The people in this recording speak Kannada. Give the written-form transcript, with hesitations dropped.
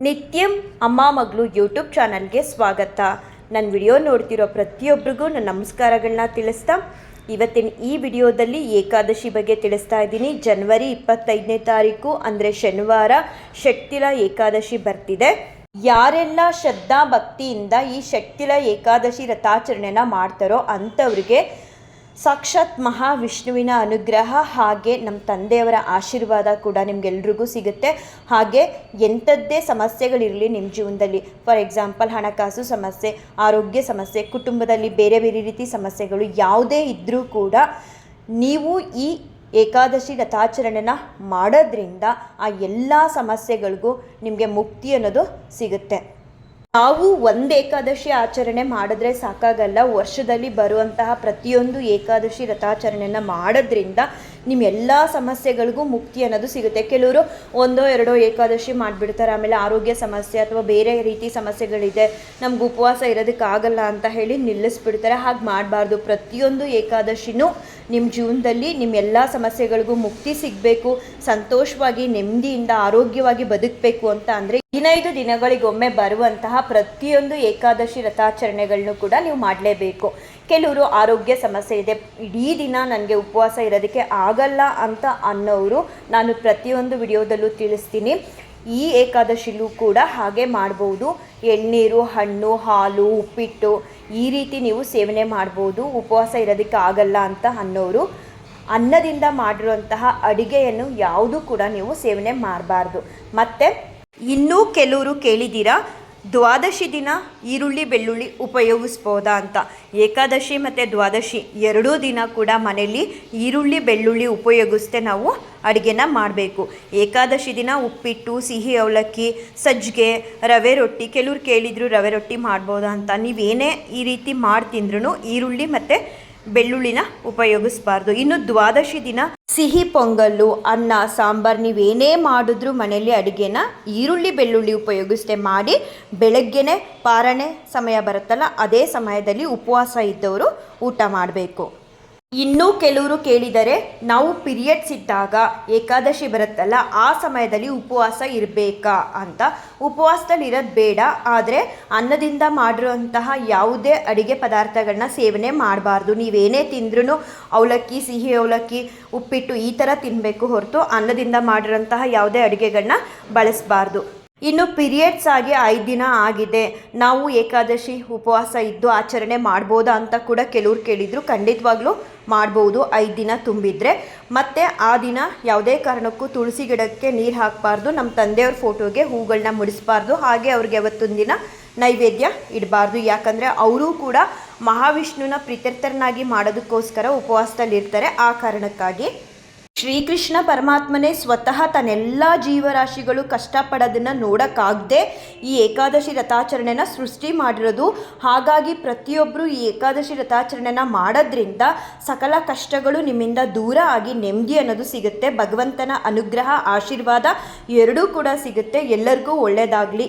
ನಿತ್ಯಂ ಅಮ್ಮ ಮಗಳು ಯೂಟ್ಯೂಬ್ ಚಾನಲ್ಗೆ ಸ್ವಾಗತ. ನನ್ನ ವಿಡಿಯೋ ನೋಡ್ತಿರೋ ಪ್ರತಿಯೊಬ್ಬರಿಗೂ ನನ್ನ ನಮಸ್ಕಾರಗಳನ್ನ ತಿಳಿಸ್ತಾ ಇವತ್ತಿನ ಈ ವಿಡಿಯೋದಲ್ಲಿ ಏಕಾದಶಿ ಬಗ್ಗೆ ತಿಳಿಸ್ತಾ ಇದ್ದೀನಿ. ಜನವರಿ 25ನೇ ತಾರೀಕು ಅಂದರೆ ಶನಿವಾರ ಶಕ್ತಿಲ ಏಕಾದಶಿ ಬರ್ತಿದೆ. ಯಾರೆಲ್ಲ ಶ್ರದ್ಧಾ ಭಕ್ತಿಯಿಂದ ಈ ಶಕ್ತಿಲ ಏಕಾದಶಿ ವ್ರತಾಚರಣೆನ ಮಾಡ್ತಾರೋ ಅಂಥವ್ರಿಗೆ ಸಾಕ್ಷಾತ್ ಮಹಾವಿಷ್ಣುವಿನ ಅನುಗ್ರಹ ಹಾಗೆ ನಮ್ಮ ತಂದೆಯವರ ಆಶೀರ್ವಾದ ಕೂಡ ನಿಮಗೆಲ್ರಿಗೂ ಸಿಗುತ್ತೆ. ಹಾಗೆ ಎಂಥದ್ದೇ ಸಮಸ್ಯೆಗಳಿರಲಿ ನಿಮ್ಮ ಜೀವನದಲ್ಲಿ, ಫಾರ್ ಎಕ್ಸಾಂಪಲ್ ಹಣಕಾಸು ಸಮಸ್ಯೆ, ಆರೋಗ್ಯ ಸಮಸ್ಯೆ, ಕುಟುಂಬದಲ್ಲಿ ಬೇರೆ ಬೇರೆ ರೀತಿ ಸಮಸ್ಯೆಗಳು ಯಾವುದೇ ಇದ್ದರೂ ಕೂಡ ನೀವು ಈ ಏಕಾದಶಿ ವ್ರತಾಚರಣೆನ ಮಾಡೋದ್ರಿಂದ ಆ ಎಲ್ಲ ಸಮಸ್ಯೆಗಳಿಗೂ ನಿಮಗೆ ಮುಕ್ತಿ ಅನ್ನೋದು ಸಿಗುತ್ತೆ. ನಾವು ಒಂದು ಏಕಾದಶಿ ಆಚರಣೆ ಮಾಡಿದ್ರೆ ಸಾಕಾಗಲ್ಲ, ವರ್ಷದಲ್ಲಿ ಬರುವಂತಹ ಪ್ರತಿಯೊಂದು ಏಕಾದಶಿ ವ್ರತಾಚರಣೆನ ಮಾಡೋದ್ರಿಂದ ನಿಮ್ಮ ಎಲ್ಲ ಸಮಸ್ಯೆಗಳಿಗೂ ಮುಕ್ತಿ ಅನ್ನೋದು ಸಿಗುತ್ತೆ. ಕೆಲವರು ಒಂದೋ ಎರಡೋ ಏಕಾದಶಿ ಮಾಡಿಬಿಡ್ತಾರೆ, ಆಮೇಲೆ ಆರೋಗ್ಯ ಸಮಸ್ಯೆ ಅಥವಾ ಬೇರೆ ರೀತಿ ಸಮಸ್ಯೆಗಳಿದೆ, ನಮ್ಗೆ ಉಪವಾಸ ಇರೋದಕ್ಕಾಗಲ್ಲ ಅಂತ ಹೇಳಿ ನಿಲ್ಲಿಸ್ಬಿಡ್ತಾರೆ. ಹಾಗೆ ಮಾಡಬಾರ್ದು. ಪ್ರತಿಯೊಂದು ಏಕಾದಶಿನೂ ನಿಮ್ಮ ಜೀವನದಲ್ಲಿ ನಿಮ್ಮ ಎಲ್ಲ ಸಮಸ್ಯೆಗಳಿಗೂ ಮುಕ್ತಿ ಸಿಗಬೇಕು, ಸಂತೋಷವಾಗಿ ನೆಮ್ಮದಿಯಿಂದ ಆರೋಗ್ಯವಾಗಿ ಬದುಕಬೇಕು ಅಂತ ಅಂದರೆ 15 ದಿನಗಳಿಗೊಮ್ಮೆ ಬರುವಂತಹ ಪ್ರತಿಯೊಂದು ಏಕಾದಶಿ ವ್ರತಾಚರಣೆಗಳನ್ನು ಕೂಡ ನೀವು ಮಾಡಲೇಬೇಕು. ಕೆಲವರು ಆರೋಗ್ಯ ಸಮಸ್ಯೆ ಇದೆ, ಇಡೀ ದಿನ ನನಗೆ ಉಪವಾಸ ಇರೋದಕ್ಕೆ ಆಗಲ್ಲ ಅಂತ ಅನ್ನೋರು ನಾನು ಪ್ರತಿಯೊಂದು ವಿಡಿಯೋದಲ್ಲೂ ತಿಳಿಸ್ತೀನಿ. ಈ ಏಕಾದಶಿಲೂ ಕೂಡ ಹಾಗೆ ಮಾಡ್ಬೋದು. ಎಳ್ನೀರು, ಹಣ್ಣು, ಹಾಲು, ಉಪ್ಪಿಟ್ಟು ಈ ರೀತಿ ನೀವು ಸೇವನೆ ಮಾಡ್ಬೋದು. ಉಪವಾಸ ಇರೋದಕ್ಕೆ ಆಗಲ್ಲ ಅಂತ ಅನ್ನೋರು ಅನ್ನದಿಂದ ಮಾಡಿರುವಂತಹ ಅಡುಗೆಯನ್ನು ಯಾವುದೂ ಕೂಡ ನೀವು ಸೇವನೆ ಮಾಡಬಾರ್ದು. ಮತ್ತು ಇನ್ನೂ ಕೆಲವರು ಕೇಳಿದ್ದೀರಾ, ದ್ವಾದಶಿ ದಿನ ಈರುಳ್ಳಿ ಬೆಳ್ಳುಳ್ಳಿ ಉಪಯೋಗಿಸ್ಬೋದಾ ಅಂತ. ಏಕಾದಶಿ ಮತ್ತು ದ್ವಾದಶಿ ಎರಡೂ ದಿನ ಕೂಡ ಮನೆಯಲ್ಲಿ ಈರುಳ್ಳಿ ಬೆಳ್ಳುಳ್ಳಿ ಉಪಯೋಗಿಸ್ದೆ ನಾವು ಅಡುಗೆನ ಮಾಡಬೇಕು. ಏಕಾದಶಿ ದಿನ ಉಪ್ಪಿಟ್ಟು, ಸಿಹಿ ಅವಲಕ್ಕಿ, ಸಜ್ಜಿಗೆ, ರವೆ ರೊಟ್ಟಿ, ಕೆಲವ್ರು ಕೇಳಿದ್ರು ರವೆ ರೊಟ್ಟಿ ಮಾಡ್ಬೋದಾ ಅಂತ. ನೀವೇನೇ ಈ ರೀತಿ ಮಾಡಿ ತಿಂದ್ರೂ ಈರುಳ್ಳಿ ಮತ್ತು ಬೆಳ್ಳುಳ್ಳಿನ ಉಪಯೋಗಿಸ್ಬಾರ್ದು. ಇನ್ನು ದ್ವಾದಶಿ ದಿನ ಸಿಹಿ ಪೊಂಗಲ್ಲು, ಅನ್ನ, ಸಾಂಬಾರು ನೀವೇನೇ ಮಾಡಿದ್ರೂ ಮನೆಯಲ್ಲಿ ಅಡುಗೆನ ಈರುಳ್ಳಿ ಬೆಳ್ಳುಳ್ಳಿ ಉಪಯೋಗಿಸ್ದೆ ಮಾಡಿ ಬೆಳಗ್ಗೆನೇ ಪಾರಣೆ ಸಮಯ ಬರುತ್ತಲ್ಲ ಅದೇ ಸಮಯದಲ್ಲಿ ಉಪವಾಸ ಇದ್ದವರು ಊಟ ಮಾಡಬೇಕು. ಇನ್ನೂ ಕೆಲವರು ಕೇಳಿದರೆ, ನಾವು ಪೀರಿಯಡ್ಸ್ ಇದ್ದಾಗ ಏಕಾದಶಿ ಬರುತ್ತಲ್ಲ ಆ ಸಮಯದಲ್ಲಿ ಉಪವಾಸ ಇರಬೇಕಾ ಅಂತ. ಉಪವಾಸದಲ್ಲಿ ಇರೋದು ಬೇಡ, ಆದರೆ ಅನ್ನದಿಂದ ಮಾಡಿರುವಂತಹ ಯಾವುದೇ ಅಡುಗೆ ಪದಾರ್ಥಗಳನ್ನ ಸೇವನೆ ಮಾಡಬಾರ್ದು. ನೀವೇನೇ ತಿಂದ್ರೂ ಅವಲಕ್ಕಿ, ಸಿಹಿ ಅವಲಕ್ಕಿ, ಉಪ್ಪಿಟ್ಟು ಈ ಥರ ತಿನ್ನಬೇಕು ಹೊರತು ಅನ್ನದಿಂದ ಮಾಡಿರೋಂತಹ ಯಾವುದೇ ಅಡುಗೆಗಳನ್ನ ಬಳಸಬಾರ್ದು. ಇನ್ನು ಪೀರಿಯಡ್ಸ್ ಆಗಿ 5 ದಿನ ಆಗಿದೆ, ನಾವು ಏಕಾದಶಿ ಉಪವಾಸ ಇದ್ದು ಆಚರಣೆ ಮಾಡ್ಬೋದಾ ಅಂತ ಕೂಡ ಕೆಲವ್ರು ಕೇಳಿದರು. ಖಂಡಿತವಾಗ್ಲೂ ಮಾಡ್ಬೋದು 5 ದಿನ ತುಂಬಿದರೆ. ಮತ್ತು ಆ ದಿನ ಯಾವುದೇ ಕಾರಣಕ್ಕೂ ತುಳಸಿ ಗಿಡಕ್ಕೆ ನೀರು ಹಾಕಬಾರ್ದು, ನಮ್ಮ ತಂದೆಯವ್ರ ಫೋಟೋಗೆ ಹೂಗಳನ್ನ ಮುಡಿಸ್ಬಾರ್ದು, ಹಾಗೆ ಅವ್ರಿಗೆ ಅವತ್ತೊಂದು ದಿನ ನೈವೇದ್ಯ ಇಡಬಾರ್ದು. ಯಾಕಂದರೆ ಅವರೂ ಕೂಡ ಮಹಾವಿಷ್ಣುವಿನ ಪ್ರೀತ್ಯರ್ಥರನ್ನಾಗಿ ಮಾಡೋದಕ್ಕೋಸ್ಕರ ಉಪವಾಸದಲ್ಲಿರ್ತಾರೆ. ಆ ಕಾರಣಕ್ಕಾಗಿ ಶ್ರೀಕೃಷ್ಣ ಪರಮಾತ್ಮನೇ ಸ್ವತಃ ತನ್ನೆಲ್ಲ ಜೀವರಾಶಿಗಳು ಕಷ್ಟಪಡೋದನ್ನು ನೋಡೋಕ್ಕಾಗದೆ ಈ ಏಕಾದಶಿ ವ್ರತಾಚರಣೆನ ಸೃಷ್ಟಿ ಮಾಡಿರೋದು. ಹಾಗಾಗಿ ಪ್ರತಿಯೊಬ್ಬರು ಈ ಏಕಾದಶಿ ವ್ರತಾಚರಣೆನ ಮಾಡೋದ್ರಿಂದ ಸಕಲ ಕಷ್ಟಗಳು ನಿಮ್ಮಿಂದ ದೂರ ಆಗಿ ನೆಮ್ಮದಿ ಅನ್ನೋದು ಸಿಗುತ್ತೆ. ಭಗವಂತನ ಅನುಗ್ರಹ, ಆಶೀರ್ವಾದ ಎರಡೂ ಕೂಡ ಸಿಗುತ್ತೆ. ಎಲ್ಲರಿಗೂ ಒಳ್ಳೆಯದಾಗಲಿ.